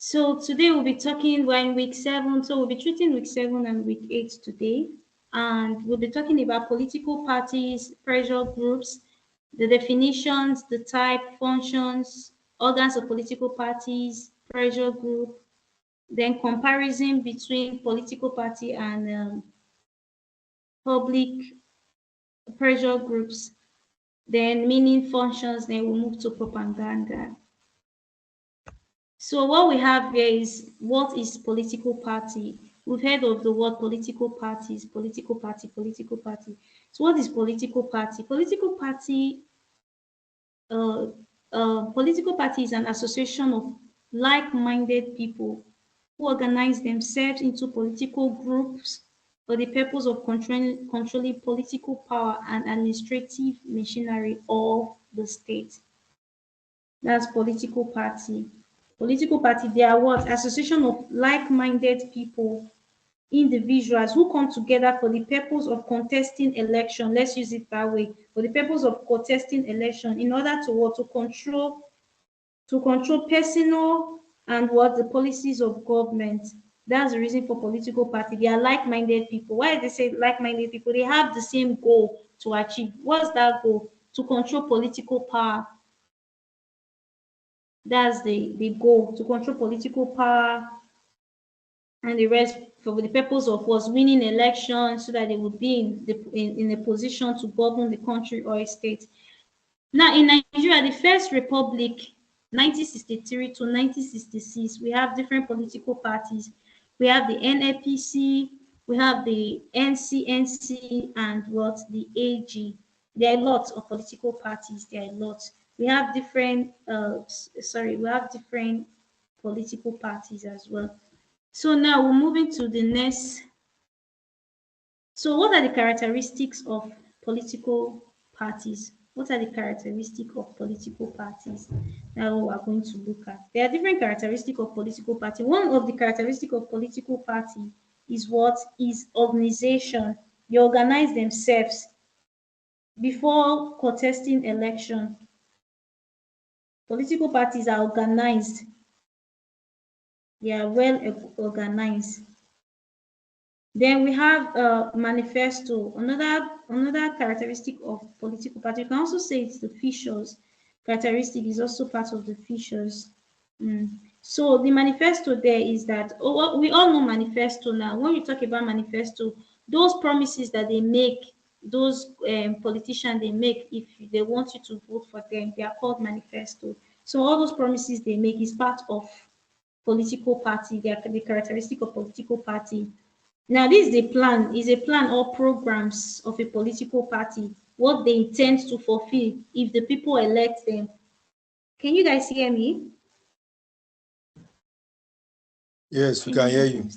So today we'll be talking, we're in week 7, so we'll be treating week 7 and week 8 today. And we'll be talking about political parties, pressure groups, the definitions, the type, functions, organs of political parties, pressure group, then comparison between political party and public pressure groups, then meaning functions, then we'll move to propaganda. So what we have here is, what is political party? We've heard of the word political parties, political party, political party. So what is political party? Uh, Political party is an association of like-minded people who organize themselves into political groups for the purpose of controlling political power and administrative machinery of the state. That's political party. Political party, they are what? Association of like-minded people, individuals who come together for the purpose of contesting election. Let's use it that way. For the purpose of contesting election, in order to what? To control personal and what? The policies of government. That's the reason for political party. They are like-minded people. Why do they say like-minded people? They have the same goal to achieve. What's that goal? To control political power. That's the goal, to control political power and the rest, for the purpose of was winning elections so that they would be in a position to govern the country or a state. Now in Nigeria, the first republic, 1963 to 1966, we have different political parties. We have the NAPC, we have the NCNC, and what? The AG. There are lots of political parties. There are lots. We have different. We have different political parties as well. So now we're moving to the next. So what are the characteristics of political parties? What are the characteristics of political parties? Now we are going to look at. There are different characteristics of political party. One of the characteristics of political party is what? Is organization. They organize themselves before contesting election. Political parties are organized. They are well organized. Then we have a manifesto. Another characteristic of political party. You can also say it's the features. Characteristic is also part of the features. So the manifesto there is that, we all know manifesto now. When you talk about manifesto, those promises that they make, those politicians they make, if they want you to vote for them, they are called manifesto. So all those promises they make is part of political party. They are the characteristic of political party. Now, this is a plan or programs of a political party, what they intend to fulfill if the people elect them. Can you guys hear me? Yes, we can hear you.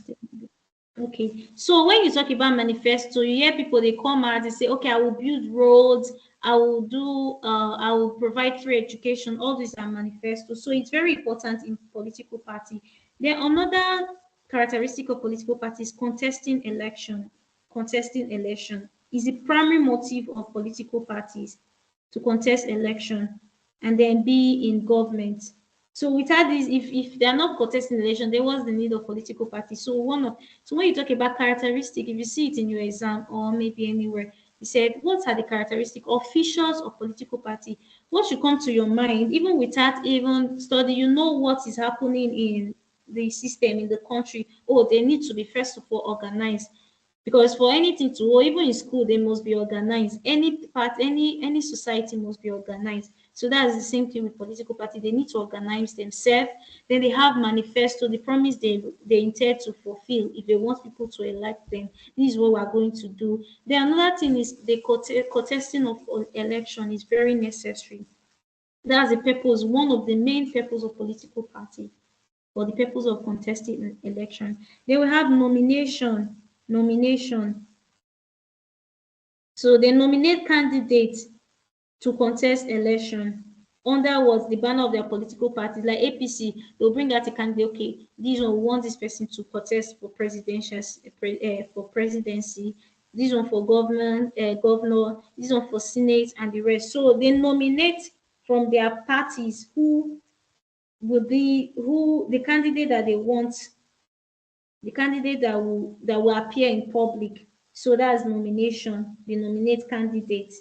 Okay, so when you talk about manifesto, you hear people, they come out, they say, okay, I will build roads, I will provide free education. All these are manifestos. So it's very important in political party. Then another characteristic of political parties, contesting election. Contesting election is the primary motive of political parties, to contest election and then be in government. So without this, if they are not contesting election, then what's the need of political parties? So when you talk about characteristic, if you see it in your exam or maybe anywhere, you said, what are the characteristic officials of political party? What should come to your mind, even without even study, you know what is happening in the system, in the country. Oh, they need to be first of all organized. Because for anything to, or even in school, they must be organized. Any part, any society must be organized. So that's the same thing with political party. They need to organize themselves. Then they have manifesto, the promise they intend to fulfill if they want people to elect them. This is what we're going to do. Then another thing is the contesting of election is very necessary. That's the purpose, one of the main purpose of political party, for the purpose of contesting an election. Then we have nomination. So they nominate candidates to contest election under what? The banner of their political parties. Like APC, they'll bring out a candidate. Okay, this one wants this person to contest for for presidency. This one for governor. This one for senate and the rest. So they nominate from their parties who would be who the candidate that they want, the candidate that will appear in public. So that's nomination. They nominate candidates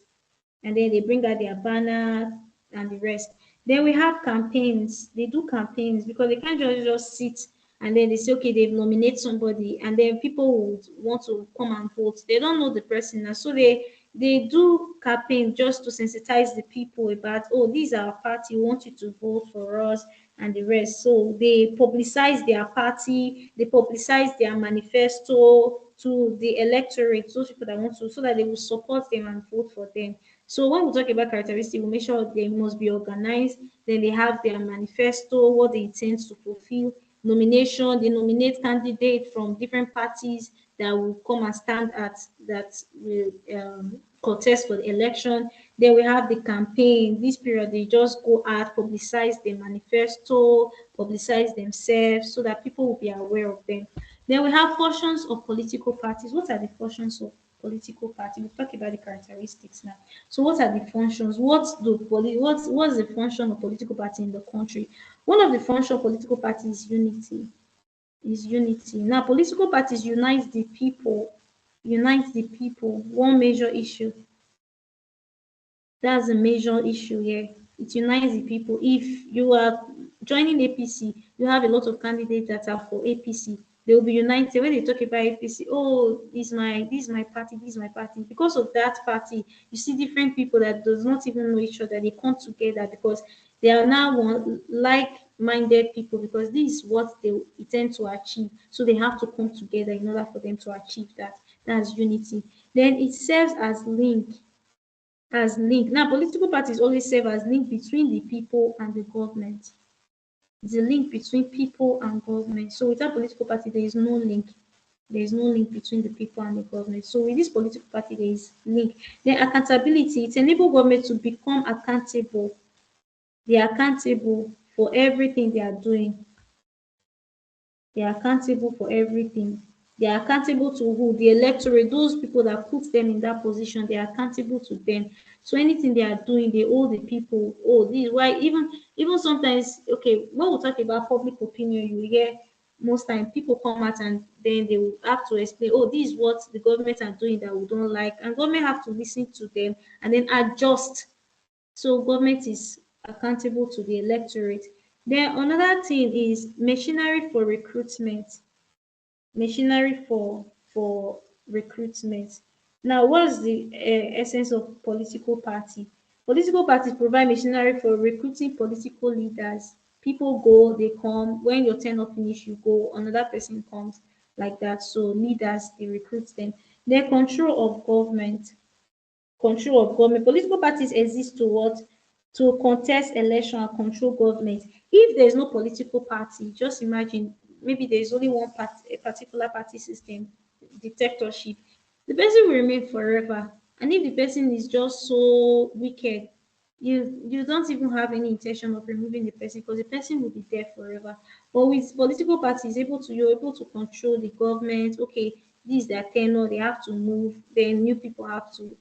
and then they bring out their banner and the rest. Then we have campaigns. They do campaigns because they can't just sit and then they say, okay, they've nominated somebody, and then people would want to come and vote. They don't know the person, and so they do campaign just to sensitize the people about, oh, this is our party, we want you to vote for us and the rest. So they publicize their party, they publicize their manifesto to the electorate, those people that want to, so that they will support them and vote for them. So when we talk about characteristics, we make sure they must be organized, then they have their manifesto, what they intend to fulfill, nomination, they nominate candidates from different parties that will come and stand at that will contest for the election. Then we have the campaign. This period, they just go out, publicize their manifesto, publicize themselves so that people will be aware of them. Then we have functions of political parties. What are the functions of political party? We'll talk about the characteristics now. So what are the functions? What's the function of political party in the country? One of the function of political party is unity. Is unity. Now political parties unite the people, unite the people. One major issue, that's a major issue here. It unites the people. If you are joining APC, you have a lot of candidates that are for APC. They will be united when they talk about APC. Oh, this is my party, this is my party. Because of that party, you see different people that does not even know each other. They come together because they are now one like-minded people, because this is what they intend to achieve. So they have to come together in order for them to achieve that. That's unity. Then it serves as link. Now, political parties always serve as link between the people and the government. It's a link between people and government. So without political party, there is no link. There is no link between the people and the government. So with this political party, there is link. Then accountability. It enables government to become accountable. They are accountable for everything they are doing. They are accountable for everything. They are accountable to who? The electorate, those people that put them in that position, they are accountable to them. So anything they are doing, they owe the people. Oh, this is why even sometimes, okay, when we talk about public opinion, you hear most time people come out and then they will have to explain, oh, this is what the government are doing that we don't like, and government have to listen to them and then adjust. So government is accountable to the electorate. Then another thing is machinery for recruitment. Machinery for recruitment. Now, what's the essence of political party? Political parties provide machinery for recruiting political leaders. People go, they come. When your tenure finish, you go. Another person comes, like that. So leaders, they recruit them. Then control of government. Control of government. Political parties exist to what? To contest election and control government. If there is no political party, just imagine maybe there is only one party, a particular party system, dictatorship. The person will remain forever. And if the person is just so wicked, you don't even have any intention of removing the person, because the person will be there forever. But with political parties, you're able to control the government. Okay, this is their tenure, they have to move, then new people have to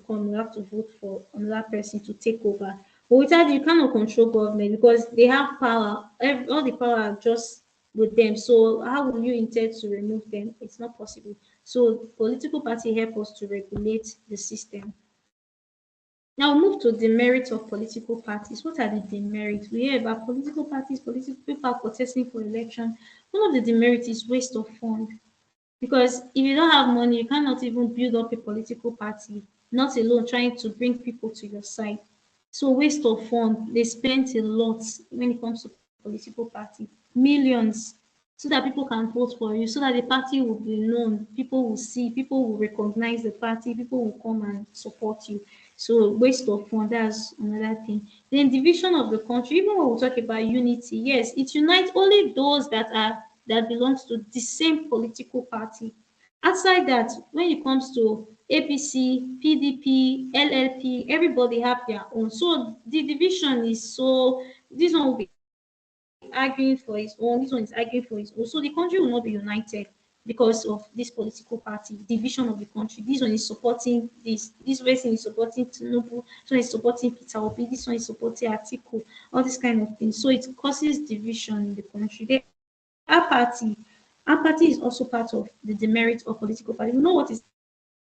come, you have to vote for another person to take over. But without you cannot control government, because they have power. All the power are just with them. So how will you intend to remove them? It's not possible. So political party help us to regulate the system. Now move to the merits of political parties. What are the demerits? We hear about political parties, political people are protesting for election. One of the demerits is waste of fund. Because if you don't have money, you cannot even build up a political party, not alone trying to bring people to your side. So waste of fund, they spent a lot when it comes to political party, millions, so that people can vote for you, so that the party will be known, people will see, people will recognize the party, people will come and support you. So waste of fund, that's another thing. Then division of the country, even when we talk about unity, yes, it unites only those that belongs to the same political party. Outside that, when it comes to APC, PDP, LLP, everybody have their own. So the division is, so this one will be arguing for his own, this one is arguing for his own. So the country will not be united. because of this political party, division of the country. This one is supporting this person is supporting Tinubu, this one is supporting Peter Obi, this one is supporting Atiku, all this kind of thing. So it causes division in the country. The apathy, apathy is also part of the demerit of political party. You know what is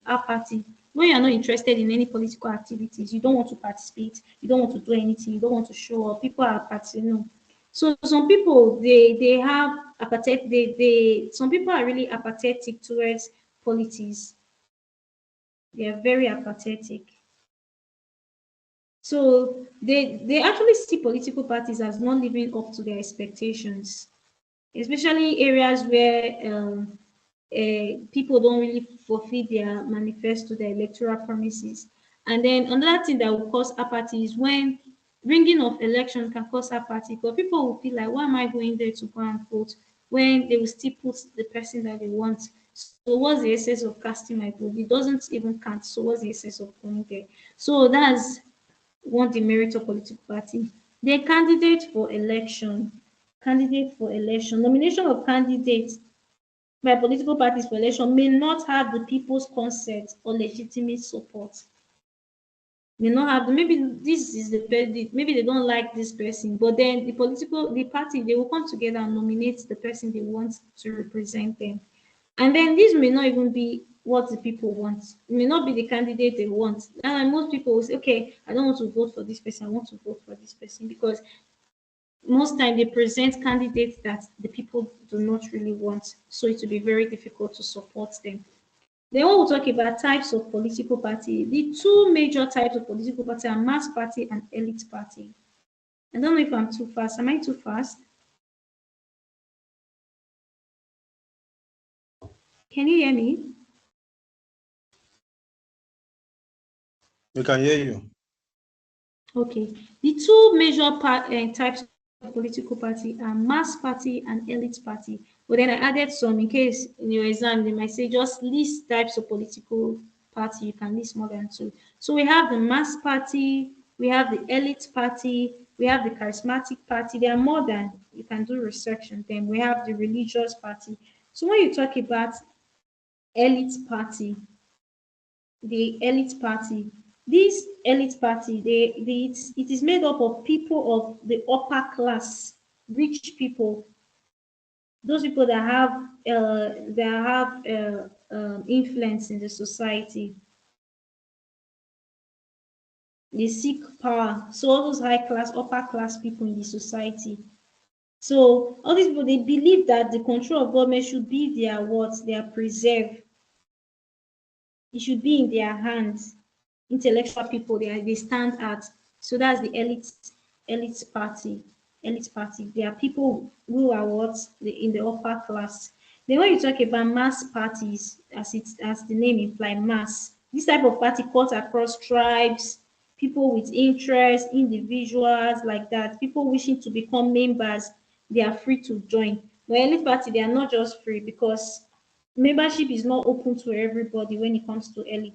apathy? When you're not interested in any political activities, you don't want to participate, you don't want to do anything, you don't want to show up. People are apathy, no. So some people they have apathetic they some people are really apathetic towards politics. They are very apathetic. So they actually see political parties as not living up to their expectations, especially areas where people don't really fulfill their manifesto, their electoral promises. And then another thing that will cause apathy is when ringing of election can cause apathy, because people will feel like, why am I going there to go and vote when they will still put the person that they want? So what's the essence of casting my vote? It doesn't even count. So what's the essence of going there? So that's one demerit of political party. The candidate for election, nomination of candidates by political parties for election may not have the people's consent or legitimate support. May not have maybe this is maybe they don't like this person, but then the party they will come together and nominate the person they want to represent them. And then this may not even be what the people want. It may not be the candidate they want. And most people will say, okay, I don't want to vote for this person, I want to vote for this person, because most time they present candidates that the people do not really want. So it will be very difficult to support them. Then when we talk about types of political party, the two major types of political party are mass party and elite party. I don't know if I'm too fast. Am I too fast? Can you hear me? We can hear you. Okay. The two major types of political party are mass party and elite party. But then I added some in case in your exam they might say just list types of political party. You can list more than two. So we have the mass party, we have the elite party, we have the charismatic party. There are more than you can do research on them. We have the religious party. So when you talk about elite party, the elite party. This elite party, it is made up of people of the upper class, rich people, those people that have influence in the society. They seek power. So all those high class, upper class people in the society. So all these people they believe that the control of government should be their what, their preserve. It should be in their hands. Intellectual people they stand at. So that's the elite party. Elite party. They are people who are what in the upper class. Then when you talk about mass parties, as the name implies, mass, this type of party cuts across tribes, people with interest, individuals like that, people wishing to become members, they are free to join. But elite party, they are not just free because membership is not open to everybody when it comes to elite.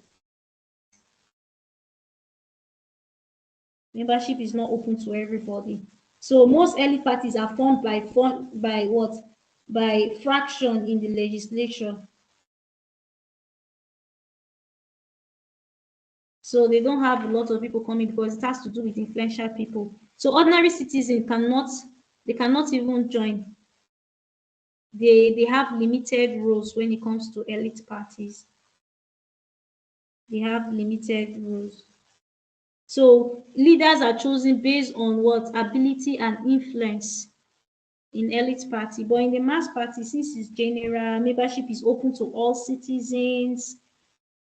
Membership is not open to everybody. So most elite parties are formed by what? By fraction in the legislature. So they don't have a lot of people coming because it has to do with influential people. So ordinary citizens cannot even join. They have limited roles when it comes to elite parties. They have limited roles. So leaders are chosen based on what? Ability and influence in elite party. But in the mass party, since it's general, membership is open to all citizens,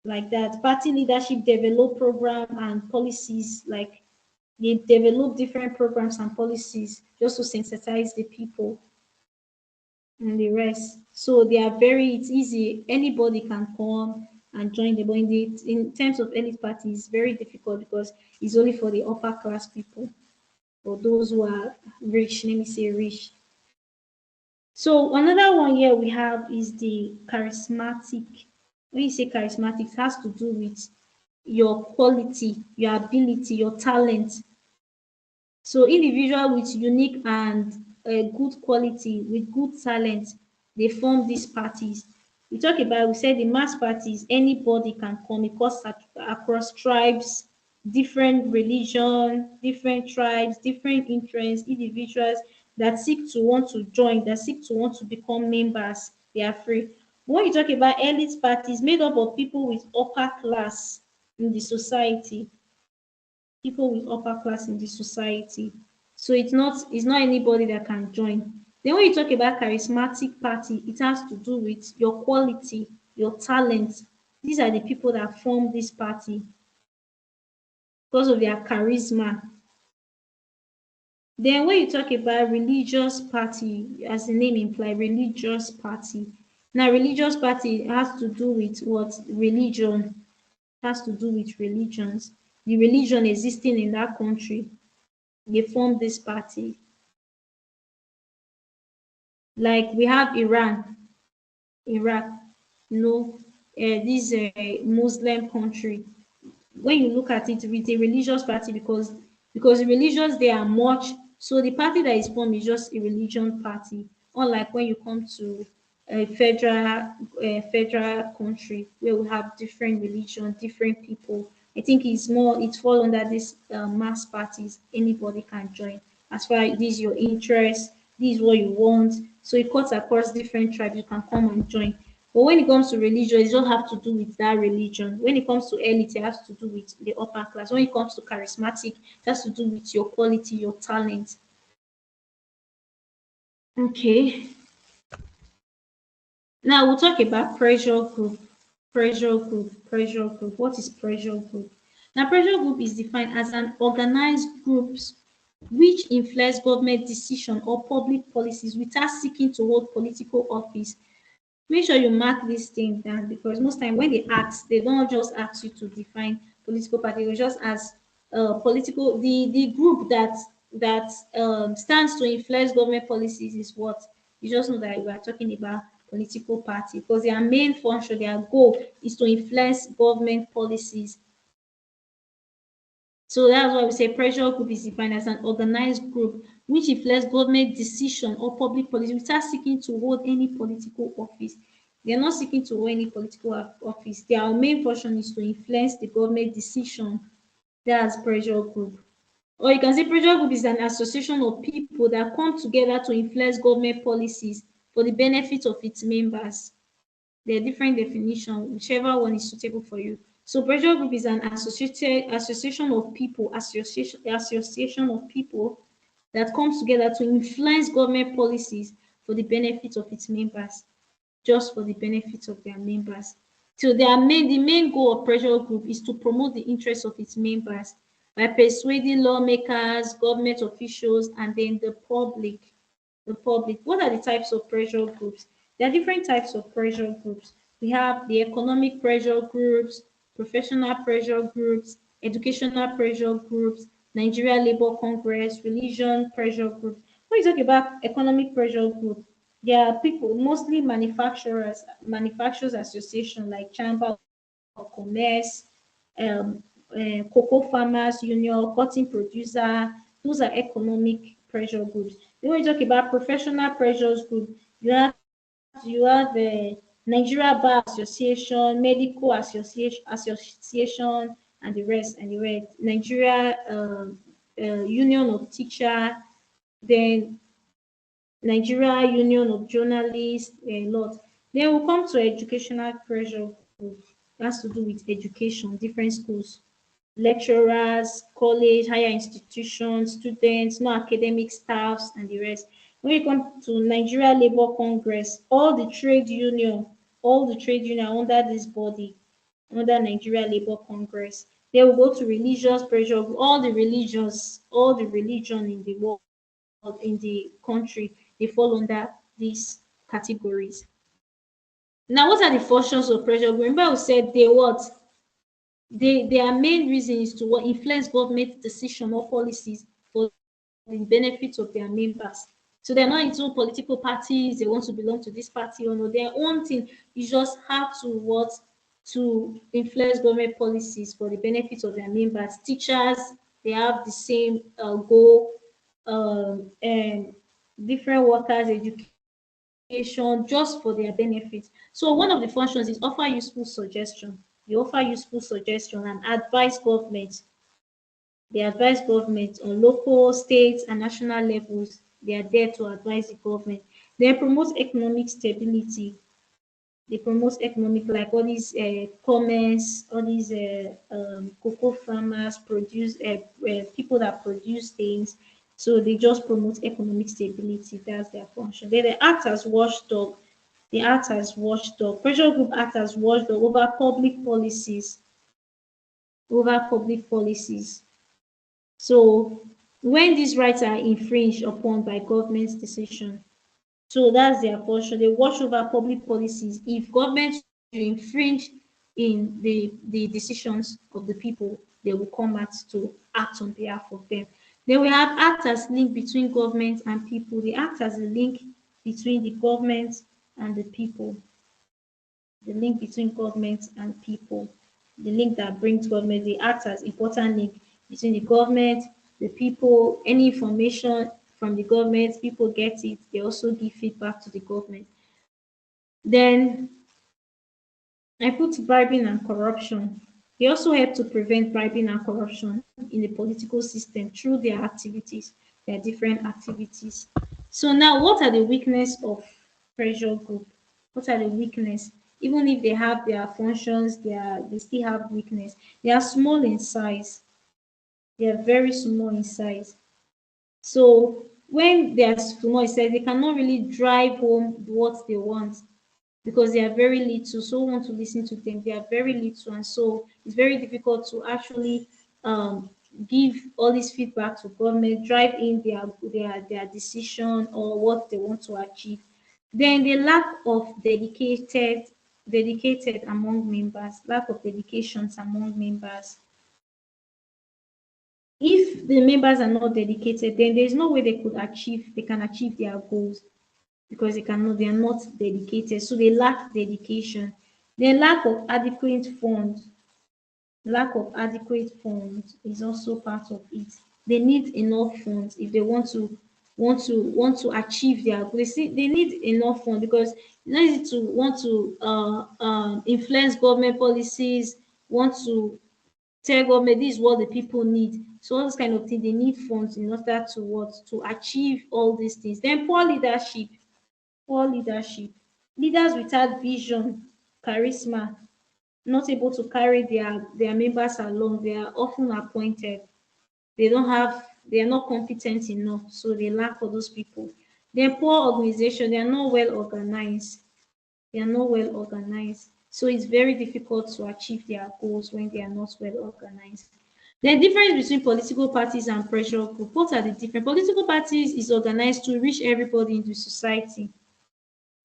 like that. Party leadership develop program and policies, like they develop different programs and policies just to sensitize the people and the rest. So they are it's easy. Anybody can come and join the but in terms of elite party, it's very difficult because it's only for the upper class people or those who are rich. Let me say rich. So another one here we have is the charismatic. When you say charismatic, it has to do with your quality, your ability, your talent. So individual with unique and good quality, with good talent, they form these parties. We said the mass parties, anybody can come across tribes, different religion, different tribes, different interests, individuals that seek to want to join, that seek to want to become members, they are free. When you talk about elite parties, made up of people with upper class in the society, people with upper class in the society. So it's not anybody that can join. Then when you talk about charismatic party, it has to do with your quality, your talent. These are the people that form this party because of their charisma. Then when you talk about religious party, as the name implies, religious party. Now religious party has to do with what? Religion. Has to do with religions. The religion existing in that country. They form this party. Like we have Iran, Iraq, this Muslim country. When you look at it with a religious party, because the religions they are much, so the party that is formed is just a religion party. Unlike when you come to a federal country where we have different religion, different people. I think it fall under this mass parties. Anybody can join as far as this is your interest, this is what you want. So it cuts across different tribes. You can come and join. But when it comes to religion, it don't have to do with that religion. When it comes to elite, it has to do with the upper class. When it comes to charismatic, it has to do with your quality, your talent. Okay. Now we'll talk about pressure group. Pressure group. Pressure group. What is pressure group? Now, pressure group is defined as an organized groups which influence government decision or public policies without seeking to hold political office. Make sure you mark this thing down because most time when they ask, they don't just ask you to define political party. They just ask political the group that stands to influence government policies is what you just know that we are talking about political party because their main function, their goal is to influence government policies. So that's why we say pressure group is defined as an organized group which influence government decision or public policy without seeking to hold any political office. They are not seeking to hold any political office. Their main function is to influence the government decision. That's pressure group. Or you can say pressure group is an association of people that come together to influence government policies for the benefit of its members. There are different definitions, whichever one is suitable for you. So pressure group is an association of people, association of people that comes together to influence government policies for the benefit of its members, just for the benefit of their members. So the main goal of pressure group is to promote the interests of its members by persuading lawmakers, government officials, and then the public. What are the types of pressure groups? There are different types of pressure groups. We have the economic pressure groups, professional pressure groups, educational pressure groups, Nigeria Labour Congress, religion pressure groups. When you talk about economic pressure group, there are people, mostly manufacturers association like Chamber of Commerce, um, cocoa farmers union, cotton producer. Those are economic pressure groups. Then when you talk about professional pressures group, you have Nigeria Bar Association, Medical Association, and the rest. Nigeria Union of Teacher, then Nigeria Union of Journalists, a lot. Then we'll come to educational pressure group. It has to do with education, different schools, lecturers, college, higher institutions, students, non-academic staffs, and the rest. When you come to Nigeria Labour Congress, all the trade union are under this body, under Nigeria Labour Congress. They will go to religious pressure, all the religion in the world, in the country, they fall under these categories. Now, what are the functions of pressure group? Remember, we said their main reason is to what influence government decision or policies for the benefit of their members. So they're not into political parties, they want to belong to this party or no. Their own thing is just how to influence government policies for the benefit of their members. Teachers, they have the same goal, and different workers, educators, education just for their benefit. So one of the functions is offer useful suggestion. They offer useful suggestion and advise government. They advise government on local, state, and national levels. They are there to advise the government. They promote economic stability. They promote economic, like all these commerce, all these cocoa farmers produce people that produce things. So they just promote economic stability. That's their function. Then they act as watchdog. They act as watchdog. Pressure group act as watchdog over public policies. Over public policies. So when these rights are infringed upon by government's decision, so that's their function. They watch over public policies. If government should infringe in the decisions of the people, they will come out to act on behalf of them. Then we have act as link between government and people. They act as a link between the government and the people. The link between government and people. The link that brings government. They act as important link between the government, the people, any information from the government, people get it. They also give feedback to the government. Then I put bribing and corruption. They also help to prevent bribing and corruption in the political system through their activities, their different activities. So now, what are the weakness of pressure group? What are the weakness? Even if they have their functions, they still have weakness. They are small in size. They are very small in size. So when they are small in size, they cannot really drive home what they want because they are very little. So want to listen to them. They are very little, and so it's very difficult to actually give all this feedback to government, drive in their decision or what they want to achieve. Then the lack of dedicated among members, lack of dedications among members. If the members are not dedicated, then there is no way they can achieve their goals because they are not dedicated. So they lack dedication. The lack of adequate funds is also part of it. They need enough funds if they want to achieve their goal. They need enough funds because it's not easy to want to influence government policies, want to tell government this is what the people need. So all those kind of things, they need funds in order to what to achieve all these things. Then poor leadership. Leaders without vision, charisma, not able to carry their members along. They are often appointed. They are not competent enough, so they lack all those people. Then poor organization, they are not well organized. They are not well organized. So it's very difficult to achieve their goals when they are not well organized. The difference between political parties and pressure group. What are the different? Political parties is organized to reach everybody in the society,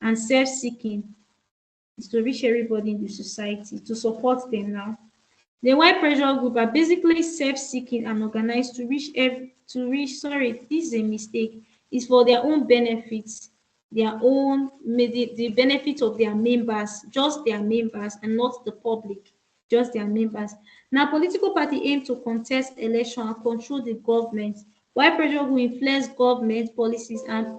and self-seeking is to reach everybody in the society to support them now. The white pressure group are basically self-seeking and organized this is a mistake. It's for their own benefits, the benefit of their members, just their members and not the public, just their members. Now political party aim to contest election and control the government, while pressure group influence government policies and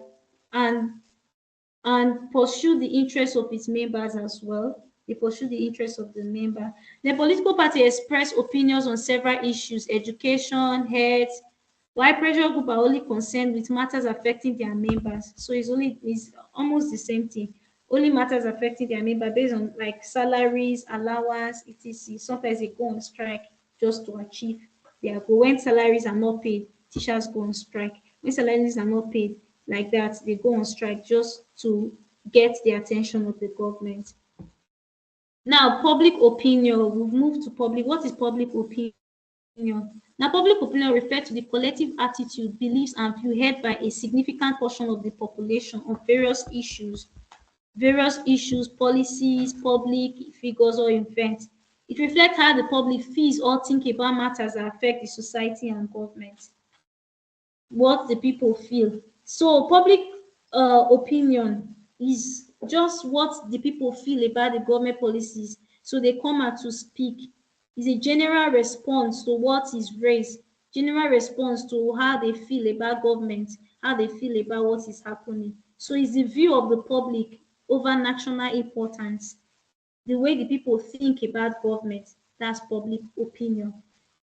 pursue the interests of its members as well. They pursue the interests of the member. The political party express opinions on several issues, education, health, while pressure group are only concerned with matters affecting their members. So it's almost the same thing. Only matters affecting their member based on like salaries, allowance, etc. Sometimes they go on strike just to achieve their goal. When salaries are not paid, teachers go on strike. When salaries are not paid, like that, they go on strike just to get the attention of the government. Now, public opinion. We've moved to public. What is public opinion? Now, public opinion refers to the collective attitude, beliefs, and view held by a significant portion of the population on various issues, policies, public figures, or events. It reflects how the public feels or think about matters that affect the society and government. What the people feel. So public opinion is just what the people feel about the government policies. So they come out to speak. It's a general response to what is raised, general response to how they feel about government how they feel about what is happening. So it's the view of the public over national importance, the way the people think about government. That's public opinion.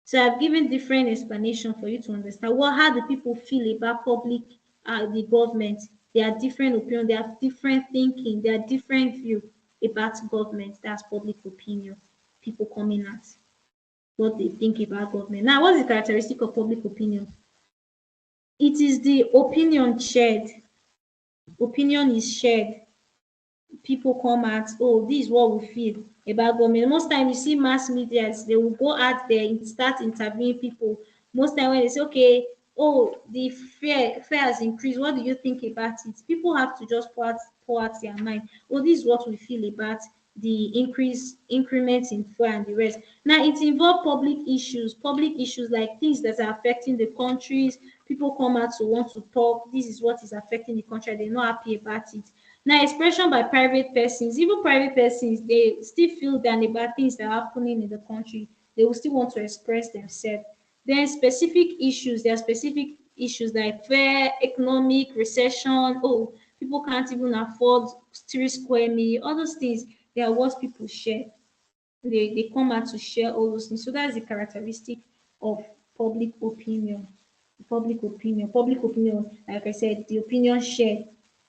So I've given different explanation for you to understand what how the people feel about public the government. They are different opinion, they have different thinking, they are different view about government. That's public opinion. People coming at what they think about government. Now, what's the characteristic of public opinion? It is the opinion shared. Opinion is shared. People come out, oh, this is what we feel about government. Most time you see mass media, they will go out there and start interviewing people. Most time when they say, okay, oh, the fare has increased, what do you think about it? People have to just pour out their mind. Oh, this is what we feel about the increments in fuel and the rest. Now it involves public issues like things that are affecting the countries. People come out to want to talk. This is what is affecting the country. They're not happy about it. Now expression by private persons, even private persons, they still feel down about things that are happening in the country. They will still want to express themselves. Then specific issues, there are specific issues like fair, economic, recession. Oh, people can't even afford 3 square meal. All those things, they are what people share. They come out to share all those things. So that's the characteristic of public opinion. Public opinion, like I said, the opinion shared,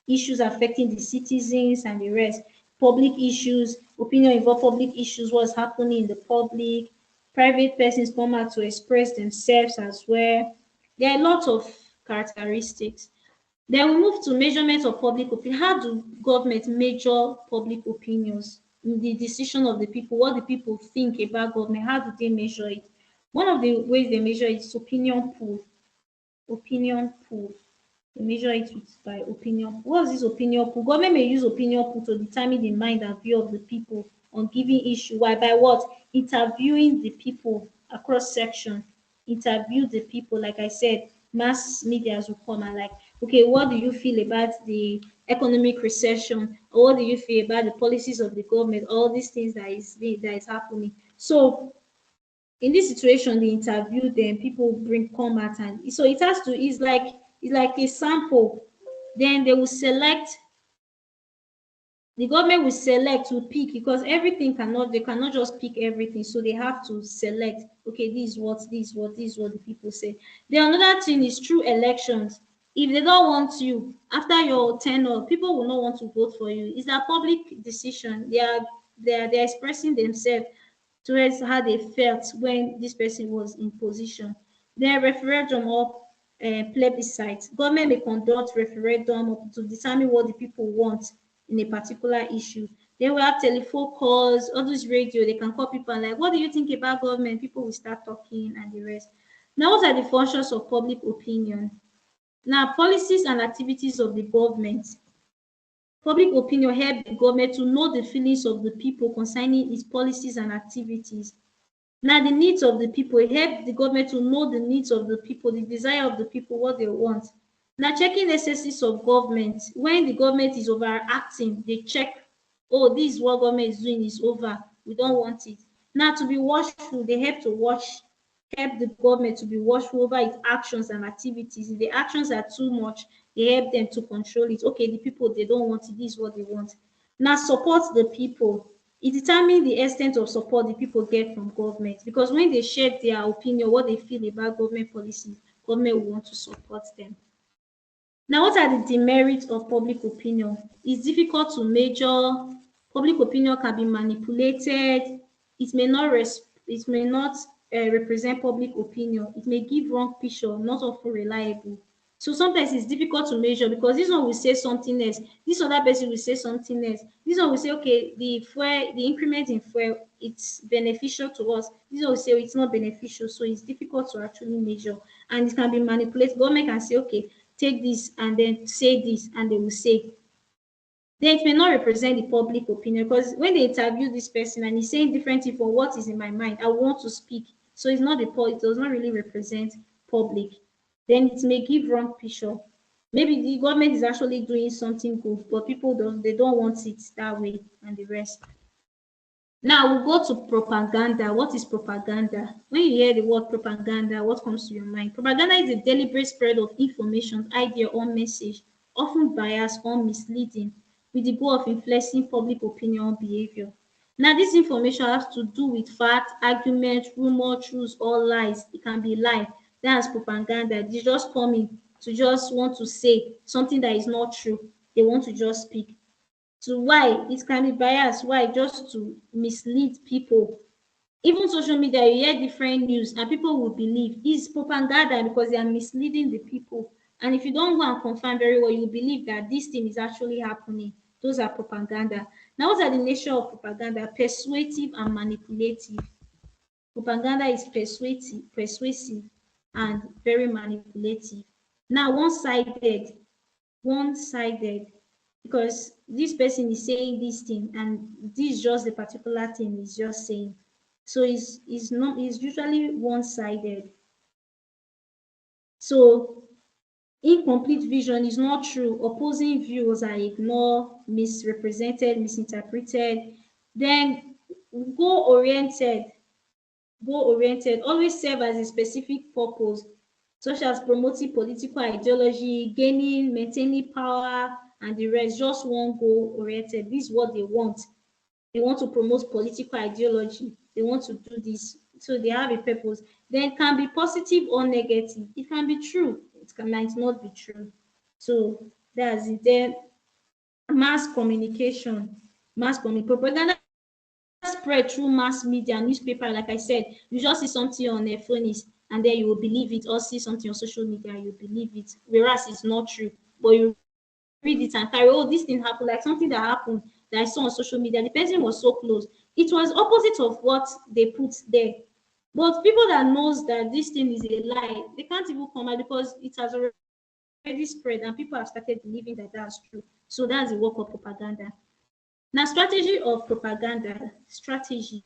issues affecting the citizens and the rest. Public issues, opinion involve public issues, what's happening in the public. Private persons come out to express themselves as well. There are a lot of characteristics. Then we move to measurement of public opinion. How do government measure public opinions in the decision of the people? What the people think about government? How do they measure it? One of the ways they measure it is opinion poll. Opinion poll. They measure it with by opinion poll. What is this opinion poll? Government may use opinion poll to determine the mind and view of the people on giving issue. Why? By what? Interviewing the people across section. Interview the people. Like I said, mass medias will come and like, okay, what do you feel about the economic recession? Or what do you feel about the policies of the government? All these things that is happening. So in this situation they interview them, people bring come out, and so it has to it's like a sample. Then they will select, the government will select, will pick, because everything cannot, they cannot just pick everything, so they have to select. Okay, this is what the people say. Then another thing is through elections. If they don't want you after your tenure, people will not want to vote for you. It's a public decision. They're expressing themselves towards how they felt when this person was in position. Then referendum or plebiscite. Government may conduct referendum to determine what the people want in a particular issue. Then we have telephone calls, all those radio, they can call people and like, what do you think about government? People will start talking and the rest. Now, what are the functions of public opinion? Now, policies and activities of the government. Public opinion help the government to know the feelings of the people concerning its policies and activities. Now, the needs of the people, it help the government to know the needs of the people, the desire of the people, what they want. Now, checking excesses of government. When the government is overacting, they check, oh, this is what government is doing is over. We don't want it. Now, to be watchful, they help to help the government to be watchful over its actions and activities. If the actions are too much, they help them to control it. Okay, the people, they don't want it, this is what they want. Now, support the people. It determines the extent of support the people get from government, because when they share their opinion, what they feel about government policies, government will want to support them. Now, what are the demerits of public opinion? It's difficult to measure. Public opinion can be manipulated. It may not represent public opinion. It may give wrong picture, not often reliable. So sometimes it's difficult to measure, because this one will say something else, this other person will say something else. This one will say, okay, the increment in fuel, it's beneficial to us. This one will say, oh, it's not beneficial. So it's difficult to actually measure, and it can be manipulated. Government can say, okay, take this and then say this, and they will say. Then it may not represent the public opinion, because when they interview this person and he's saying different thing from what is in my mind, I want to speak. So it's not it does not really represent public. Then it may give wrong picture. Maybe the government is actually doing something good, but people don't want it that way and the rest. Now we'll go to propaganda. What is propaganda? When you hear the word propaganda, what comes to your mind? Propaganda is a deliberate spread of information, idea, or message, often biased or misleading, with the goal of influencing public opinion or behavior. Now, this information has to do with fact, argument, rumor, truth, or lies. It can be lie. That's propaganda. They just come in to just want to say something that is not true. They want to just speak. To why it can be biased, why just to mislead people. Even social media, you hear different news and people will believe it's propaganda because they are misleading the people. And if you don't go and confirm very well, you believe that this thing is actually happening. Those are propaganda. Now, what are the nature of propaganda? Persuasive and manipulative. Propaganda is persuasive and very manipulative. Now, one-sided, because this person is saying this thing and this is just the particular thing is just saying. So it's not, it's usually one-sided. So incomplete vision is not true. Opposing views are ignored, misrepresented, misinterpreted. Then goal-oriented, goal-oriented always serve as a specific purpose, such as promoting political ideology, gaining, maintaining power, and the rest. Just one goal-oriented. This is what they want. They want to promote political ideology. They want to do this. So they have a purpose. Then it can be positive or negative. It can be true. Might not be true. So that's it. Then mass communication. Propaganda spread through mass media, newspaper, like I said. You just see something on a phone and then you will believe it, or see something on social media and you believe it, whereas it's not true. But you read it and carry, oh, this thing happened, like something that happened that I saw on social media. The person was so close. It was opposite of what they put there. But people that knows that this thing is a lie, they can't even come out because it has already spread and people have started believing that that's true. So that's the work of propaganda. Now, strategy of propaganda, strategies.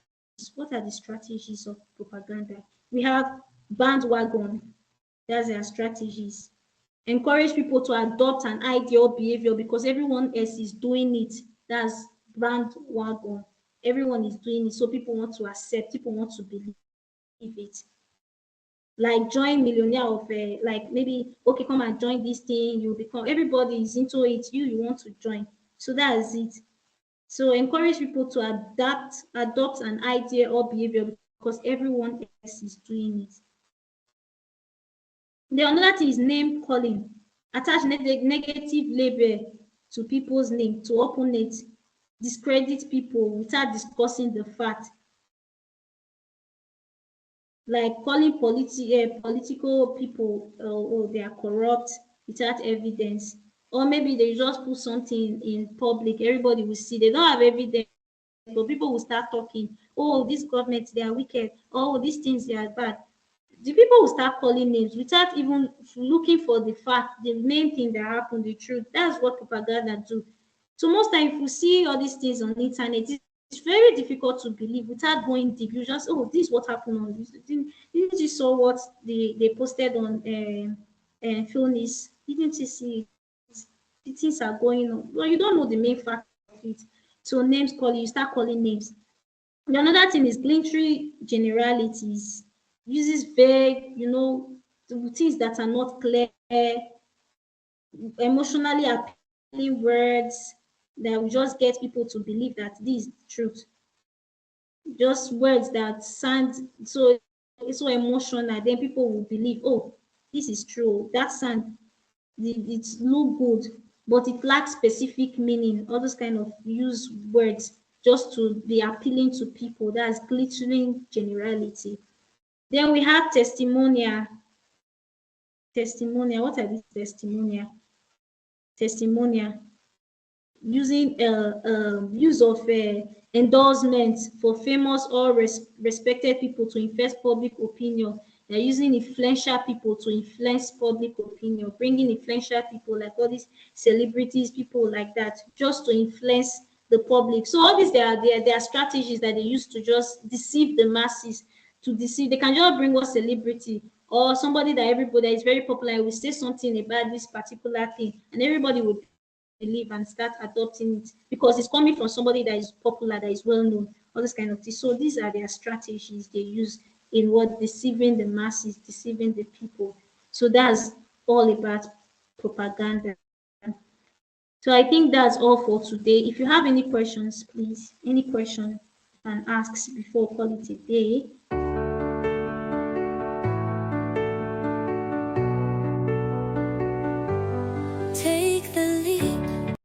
What are the strategies of propaganda? We have bandwagon, that's their strategies. Encourage people to adopt an idea or behavior because everyone else is doing it. That's bandwagon. Everyone is doing it, so people want to accept, people want to believe it. Like join millionaire of like maybe okay, come and join this thing, you become, everybody is into it, you want to join. So that's it. So encourage people to adopt an idea or behavior because everyone else is doing it. The another thing is name calling. Attach negative label to people's name to open it, discredit people without discussing the fact, like calling political people or they are corrupt without evidence, or maybe they just put something in public, everybody will see, they don't have evidence, but people will start talking, oh, this government, they are wicked, oh, these things, they are bad. The people will start calling names without even looking for the fact, the main thing that happened, the truth. That's what propaganda do. So most times, if you see all these things on the internet, it's very difficult to believe without going deep. You just, oh, this is what happened on this. Didn't you saw what they posted on Philnis? Didn't you see it? The things are going on. Well, you don't know the main fact of it. So names calling, you start calling names. The another thing is blinkery generalities, uses vague, things that are not clear, emotionally appealing words that will just get people to believe that this is the truth. Just words that sound so emotional, then people will believe, oh, this is true. That sound, it look good, but it lacks specific meaning. All those kind of use words just to be appealing to people. That's glittering generality. Then we have testimonial. Testimonial. What are these testimonial? Testimonial. Using use of endorsements for famous or respected people to influence public opinion. They're using influential people to influence public opinion, bringing influential people like all these celebrities, people like that, just to influence the public. So all these, they are strategies that they use to just deceive the masses, to deceive. They can just bring one celebrity or somebody that everybody that is very popular will say something about this particular thing, and everybody will believe and start adopting it because it's coming from somebody that is popular, that is well known. all this kind of things. So these are their strategies they use in what deceiving the masses, deceiving the people. So that's all about propaganda. So I think that's all for today. If you have any questions, please, any question you can ask before we call it a day.